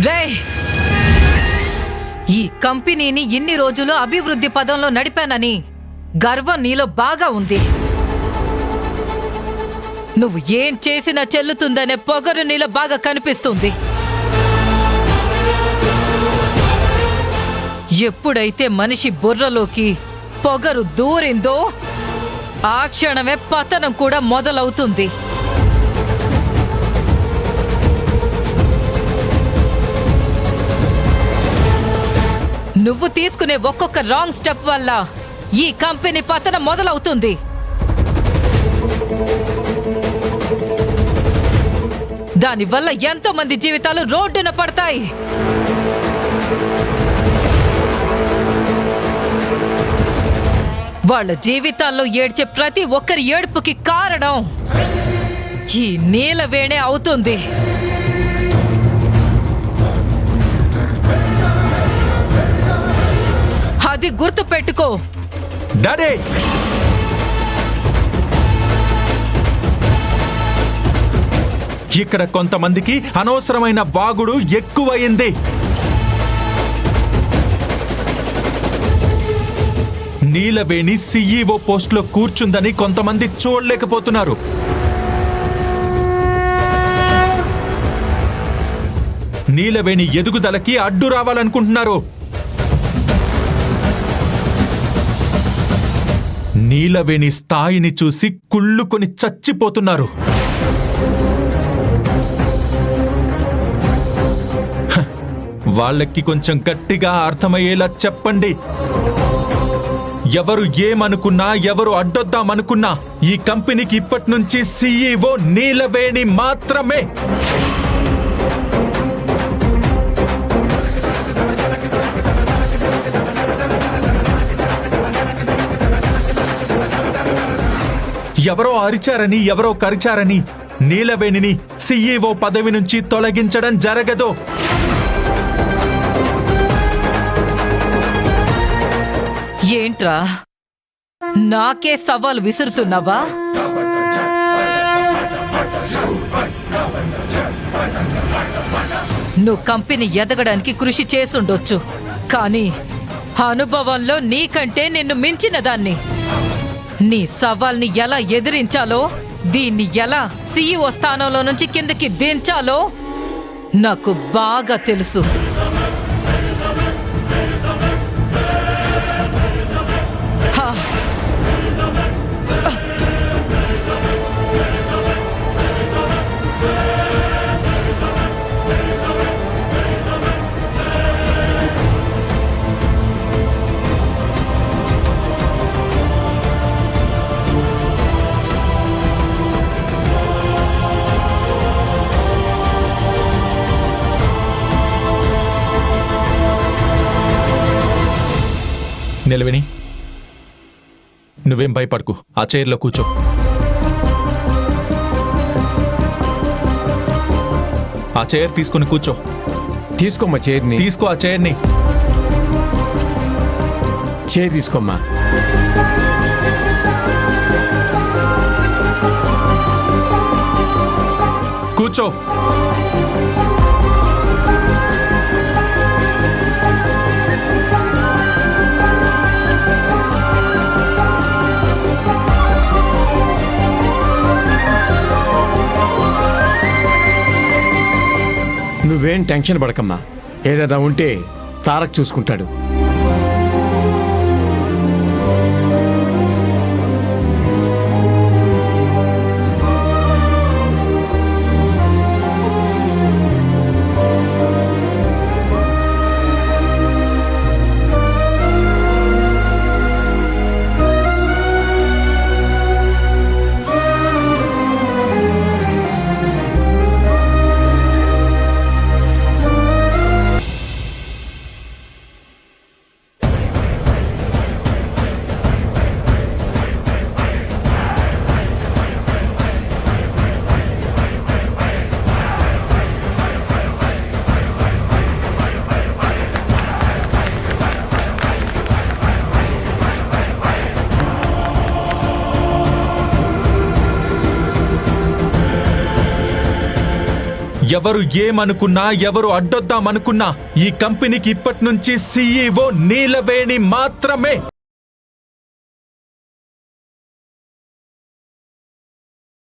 రేయ్, ఈ కంపెనీని ఇన్ని రోజులు అభివృద్ధి పదంలో నడిపానని గర్వం నీలో బాగా ఉంది. నువ్వు ఏం చేసినా చెల్లుతుందనే పొగరు నీలో బాగా కనిపిస్తుంది. ఎప్పుడైతే మనిషి బుర్రలోకి పొగరు దూరిందో ఆ క్షణమే పతనం కూడా మొదలవుతుంది. నువ్వు తీసుకునే ఒక్కొక్క రాంగ్ స్టెప్ వల్ల ఈ కంపెనీ పతనం మొదలవుతుంది. దానివల్ల ఎంతో మంది జీవితాలు రోడ్డున పడతాయి. వాళ్ళ జీవితాల్లో ఏడ్చే ప్రతి ఒక్కరి ఏడుపుకి కారణం ఈ నీలవేణే అవుతుంది. అది గుర్తు పెట్టుకో. డాడీ, ఇక్కడ కొంతమందికి అనవసరమైన వాగుడు ఎక్కువయింది. నీలవేణి CEO పోస్టులో కూర్చుందని కొంతమంది చూడలేకపోతున్నారు. నీలవేణి ఎదుగుదలకి అడ్డు రావాలనుకుంటున్నారు. నీలవేణి స్థాయిని చూసి కుళ్ళుకొని చచ్చిపోతున్నారు. వాళ్ళకి కొంచెం గట్టిగా అర్థమయ్యేలా చెప్పండి. ఎవరు ఏమనుకున్నా, ఎవరు అడ్డొద్దామనుకున్నా ఈ కంపెనీకి ఇప్పటి నుంచి CEO నీలవేణి మాత్రమే. ఎవరో అరిచారని, ఎవరో కరిచారని నీలవేణిని CEO పదవి నుంచి తొలగించడం జరగదు. ఏంట్రా, నాకే సవాల్ విసురుతున్నావా? నువ్వు కంపెనీ ఎదగడానికి కృషి చేసుండొచ్చు, కానీ అనుభవంలో నీకంటే నిన్ను మించిన దాన్ని. నీ సవాల్ని ఎలా ఎదిరించాలో, దీన్ని ఎలా CEO స్థానంలో నుంచి కిందకి దించాలో నాకు బాగా తెలుసు. నీలవేణి, నువ్వేం భయపడకు. ఆ చైర్లో కూర్చో. ఆ చైర్ తీసుకుని కూర్చో. తీసుకోమ్మా చైర్ని. తీసుకో ఆ చైర్ని. చైర్ తీసుకోమ్మా. కూర్చో. నువ్వేం టెన్షన్ పడకమ్మా. ఏదైనా ఉంటే తారక్ చూసుకుంటాడు. ఎవరు ఏమనుకున్నా, ఎవరు అడ్డొద్దామనుకున్నా ఈ కంపెనీకి ఇప్పటి నుంచి CEO నీలవేణి మాత్రమే.